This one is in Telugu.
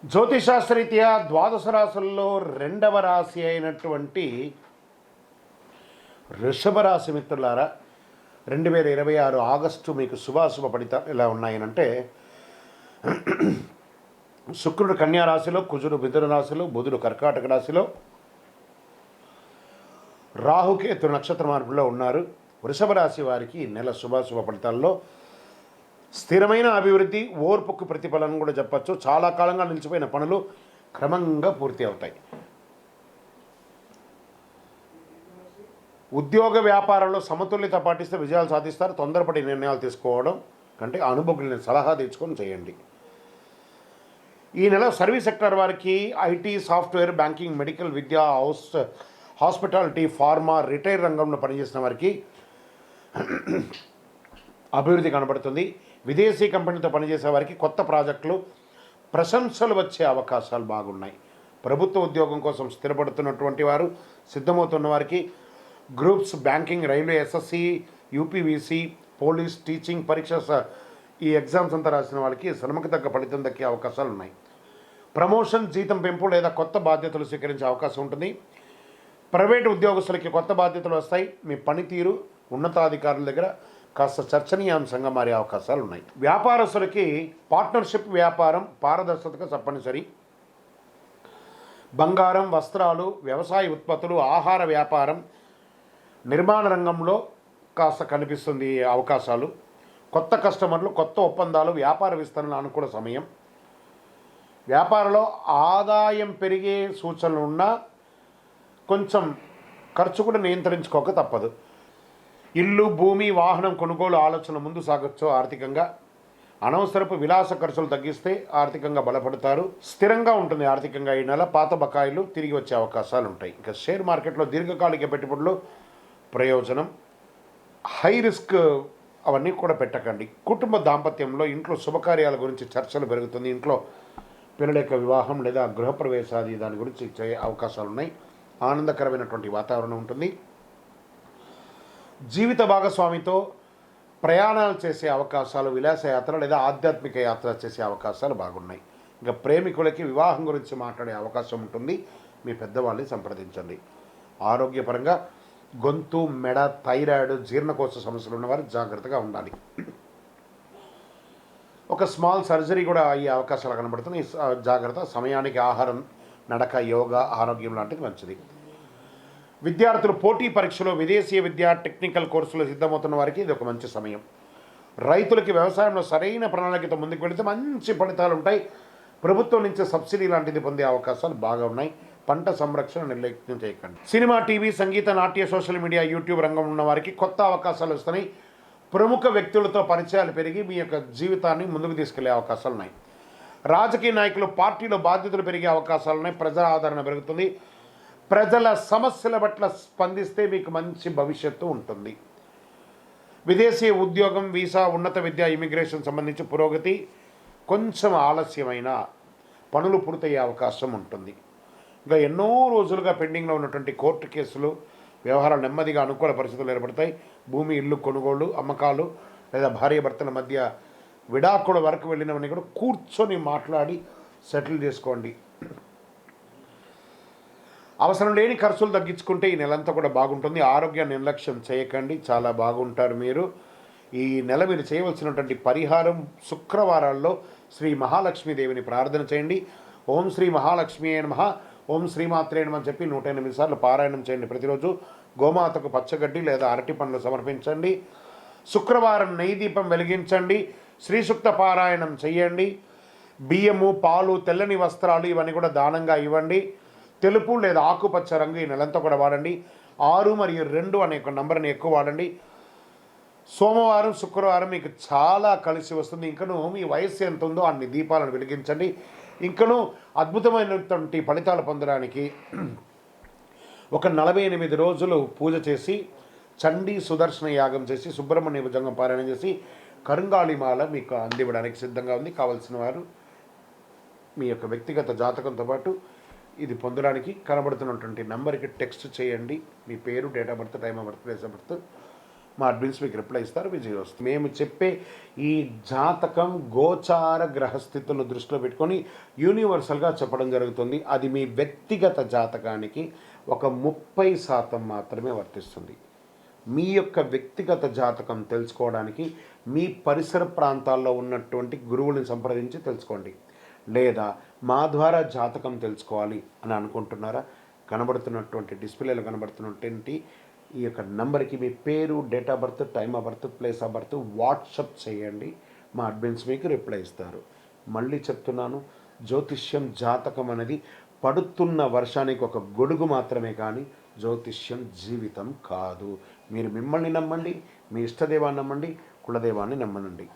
జ్యోతిషాస్త్రరీత్యా ద్వాదశ రాశుల్లో రెండవ రాశి అయినటువంటి వృషభ రాశి మిత్రులారా, 2026 ఆగస్టు మీకు శుభాశుభ ఫలితాలు ఎలా ఉన్నాయనంటే, శుక్రుడు కన్యా రాశిలో, కుజుడు మిథున రాశిలో, బుధుడు కర్కాటక రాశిలో, రాహుకేతు నక్షత్ర మార్పులో ఉన్నారు. వృషభ రాశి వారికి నెల శుభాశుభ ఫలితాల్లో స్థిరమైన అభివృద్ధి, ఓర్పుకు ప్రతిఫలం కూడా చెప్పచ్చు. చాలా కాలంగా నిలిచిపోయిన పనులు క్రమంగా పూర్తి అవుతాయి. ఉద్యోగ వ్యాపారంలో సమతుల్యత పాటిస్తే విజయాలు సాధిస్తారు. తొందరపడి నిర్ణయాలు తీసుకోవడం కంటే అనుభవజ్ఞుల సలహా తెచ్చుకొని చేయండి. ఈ నెల సర్వీస్ సెక్టర్ వారికి IT, software, banking, medical, Vidya, hospitality, pharma, retail రంగంలో పనిచేసిన వారికి అభివృద్ధి కనబడుతుంది. విదేశీ కంపెనీతో పనిచేసే వారికి కొత్త ప్రాజెక్టులు, ప్రశంసలు వచ్చే అవకాశాలు బాగున్నాయి. ప్రభుత్వ ఉద్యోగం కోసం స్థిరపడుతున్నటువంటి వారు, సిద్ధమవుతున్న వారికి groups, banking, railway, SSC, UPVC, police, teaching పరీక్ష ఈ ఎగ్జామ్స్ అంతా రాసిన వాళ్ళకి శ్రమకు తగ్గ ఫలితం దక్కే అవకాశాలు ఉన్నాయి. ప్రమోషన్, జీతం పెంపు లేదా కొత్త బాధ్యతలు స్వీకరించే అవకాశం ఉంటుంది. ప్రైవేటు ఉద్యోగస్తులకి కొత్త బాధ్యతలు వస్తాయి. మీ పనితీరు ఉన్నతాధికారుల దగ్గర కాస్త చర్చనీయాంశంగా మారే అవకాశాలు ఉన్నాయి. వ్యాపారస్తులకి పార్ట్నర్షిప్ వ్యాపారం పారదర్శకత తప్పనిసరి. బంగారం, వస్త్రాలు, వ్యవసాయ ఉత్పత్తులు, ఆహార వ్యాపారం, నిర్మాణ రంగంలో కాస్త కనిపిస్తుంది అవకాశాలు. కొత్త కస్టమర్లు, కొత్త ఒప్పందాలు, వ్యాపార విస్తరణ అనుకూల సమయం. వ్యాపారంలో ఆదాయం పెరిగే సూచనలు ఉన్నా కొంచెం ఖర్చు కూడా నియంత్రించుకోక తప్పదు. ఇల్లు, భూమి, వాహనం కొనుగోలు ఆలోచన ముందు సాగొచ్చు. ఆర్థికంగా అనవసరపు విలాస ఖర్చులు తగ్గిస్తే ఆర్థికంగా బలపడతారు. స్థిరంగా ఉంటుంది ఆర్థికంగా. ఈ నెల పాత బకాయిలు తిరిగి వచ్చే అవకాశాలు ఉంటాయి. ఇంకా షేర్ మార్కెట్లో దీర్ఘకాలిక పెట్టుబడులు ప్రయోజనం. హై రిస్క్ అవన్నీ కూడా పెట్టకండి. కుటుంబ దాంపత్యంలో ఇంట్లో శుభకార్యాల గురించి చర్చలు పెరుగుతుంది. ఇంట్లో పిల్లల యొక్క వివాహం లేదా గృహప్రవేశాది దాని గురించి చేసే అవకాశాలు ఉన్నాయి. ఆనందకరమైనటువంటి వాతావరణం ఉంటుంది. జీవిత భాగస్వామితో ప్రయాణాలు చేసే అవకాశాలు, విలాసయాత్ర లేదా ఆధ్యాత్మిక యాత్ర చేసే అవకాశాలు బాగున్నాయి. ఇంకా ప్రేమికులకి వివాహం గురించి మాట్లాడే అవకాశం ఉంటుంది. మీ పెద్దవాళ్ళని సంప్రదించండి. ఆరోగ్యపరంగా గొంతు, మెడ, థైరాయిడ్, జీర్ణకోశ సమస్యలు ఉన్నవారు జాగ్రత్తగా ఉండాలి. ఒక స్మాల్ సర్జరీ కూడా అయ్యే అవకాశాలు కనబడుతున్నాయి. జాగ్రత్త. సమయానికి ఆహారం, నడక, యోగా, ఆరోగ్యం లాంటిది మంచిది. విద్యార్థులు పోటీ పరీక్షలో, విదేశీ విద్య, టెక్నికల్ కోర్సులో సిద్ధమవుతున్న వారికి ఇది ఒక మంచి సమయం. రైతులకి వ్యవసాయంలో సరైన ప్రణాళికతో ముందుకు వెళితే మంచి ఫలితాలు ఉంటాయి. ప్రభుత్వం నుంచి సబ్సిడీ లాంటిది పొందే అవకాశాలు బాగా ఉన్నాయి. పంట సంరక్షణ నిర్లక్ష్యం చేయకండి. సినిమా, టీవీ, సంగీత, నాట్య, సోషల్ మీడియా, యూట్యూబ్ రంగం ఉన్న వారికి కొత్త అవకాశాలు వస్తున్నాయి. ప్రముఖ వ్యక్తులతో పరిచయాలు పెరిగి మీ యొక్క జీవితాన్ని ముందుకు తీసుకెళ్లే అవకాశాలు ఉన్నాయి. రాజకీయ నాయకులు, పార్టీలో బాధ్యతలు పెరిగే అవకాశాలు ఉన్నాయి. ప్రజల ఆదరణ పెరుగుతుంది. ప్రజల సమస్యల పట్ల స్పందిస్తే మీకు మంచి భవిష్యత్తు ఉంటుంది. విదేశీ ఉద్యోగం, వీసా, ఉన్నత విద్య, ఇమిగ్రేషన్ సంబంధించి పురోగతి కొంచెం ఆలస్యమైన పనులు పూర్తయ్యే అవకాశం ఉంటుంది. ఇంకా ఎన్నో రోజులుగా పెండింగ్లో ఉన్నటువంటి కోర్టు కేసులు, వ్యవహారాలు నెమ్మదిగా అనుకూల పరిస్థితులు ఏర్పడతాయి. భూమి, ఇల్లు కొనుగోలు, అమ్మకాలు లేదా భార్యాభర్తల మధ్య విడాకుల వరకు వెళ్ళినవన్నీ కూడా కూర్చొని మాట్లాడి సెటిల్ చేసుకోండి. అవసరం లేని ఖర్చులు తగ్గించుకుంటే ఈ నెలంతా కూడా బాగుంటుంది. ఆరోగ్యాన్ని నిర్లక్ష్యం చేయకండి, చాలా బాగుంటారు మీరు. ఈ నెల మీరు చేయవలసినటువంటి పరిహారం, శుక్రవారాల్లో శ్రీ మహాలక్ష్మీదేవిని ప్రార్థన చేయండి. ఓం శ్రీ మహాలక్ష్మీ నమః, ఓం శ్రీమాత్రే నమః అని చెప్పి 108 సార్లు పారాయణం చేయండి ప్రతిరోజు. గోమాతకు పచ్చగడ్డి లేదా అరటి పండ్లు సమర్పించండి. శుక్రవారం నెయ్యి దీపం వెలిగించండి. శ్రీసూక్త పారాయణం చేయండి. బియ్యము, పాలు, తెల్లని వస్త్రాలు ఇవన్నీ కూడా దానంగా ఇవ్వండి. తెలుపు లేదా ఆకుపచ్చ రంగు ఈ నెలంతా కూడా వాడండి. 6 మరియు 2 అనే ఒక నంబర్ని ఎక్కువ వాడండి. సోమవారం, శుక్రవారం మీకు చాలా కలిసి వస్తుంది. ఇంకనూ మీ వయస్సు ఎంత ఉందో అన్ని దీపాలను వెలిగించండి. ఇంకనూ అద్భుతమైనటువంటి ఫలితాలు పొందడానికి ఒక 48 రోజులు పూజ చేసి, చండీ సుదర్శన యాగం చేసి, సుబ్రహ్మణ్య భుజంగం పారాయణం చేసి, కరుంగాళిమాల మీకు అందివ్వడానికి సిద్ధంగా ఉంది. కావలసిన వారు మీ యొక్క వ్యక్తిగత జాతకంతో పాటు ఇది పొందడానికి కనబడుతున్నటువంటి నెంబర్కి టెక్స్ట్ చేయండి. మీ పేరు, date of birth, time of birth, place of birth, మా అడ్మిన్స్ మీకు రిప్లై ఇస్తారు, విజయోస్తు. మేము చెప్పే ఈ జాతకం గోచార గ్రహస్థితులను దృష్టిలో పెట్టుకొని యూనివర్సల్గా చెప్పడం జరుగుతుంది. అది మీ వ్యక్తిగత జాతకానికి ఒక 30% మాత్రమే వర్తిస్తుంది. మీ యొక్క వ్యక్తిగత జాతకం తెలుసుకోవడానికి మీ పరిసర ప్రాంతాల్లో ఉన్నటువంటి గురువుని సంప్రదించి తెలుసుకోండి. లేదా మా ద్వారా జాతకం తెలుసుకోవాలి అని అనుకుంటున్నారా? కనబడుతున్నటువంటి డిస్ప్లేలో కనబడుతున్నటువంటి ఈ యొక్క నంబర్కి మీ పేరు, date of birth, time of birth, place of birth WhatsApp చేయండి. మా అడ్మిన్స్ మీకు రిప్లై ఇస్తారు. మళ్ళీ చెప్తున్నాను, జ్యోతిష్యం జాతకం అనేది పడుతున్న వర్షానికి ఒక గొడుగు మాత్రమే, కానీ జ్యోతిష్యం జీవితం కాదు. మీరు మిమ్మల్ని నమ్మండి, మీ ఇష్టదైవాన్ని నమ్మండి, కులదైవాన్ని నమ్మనండి.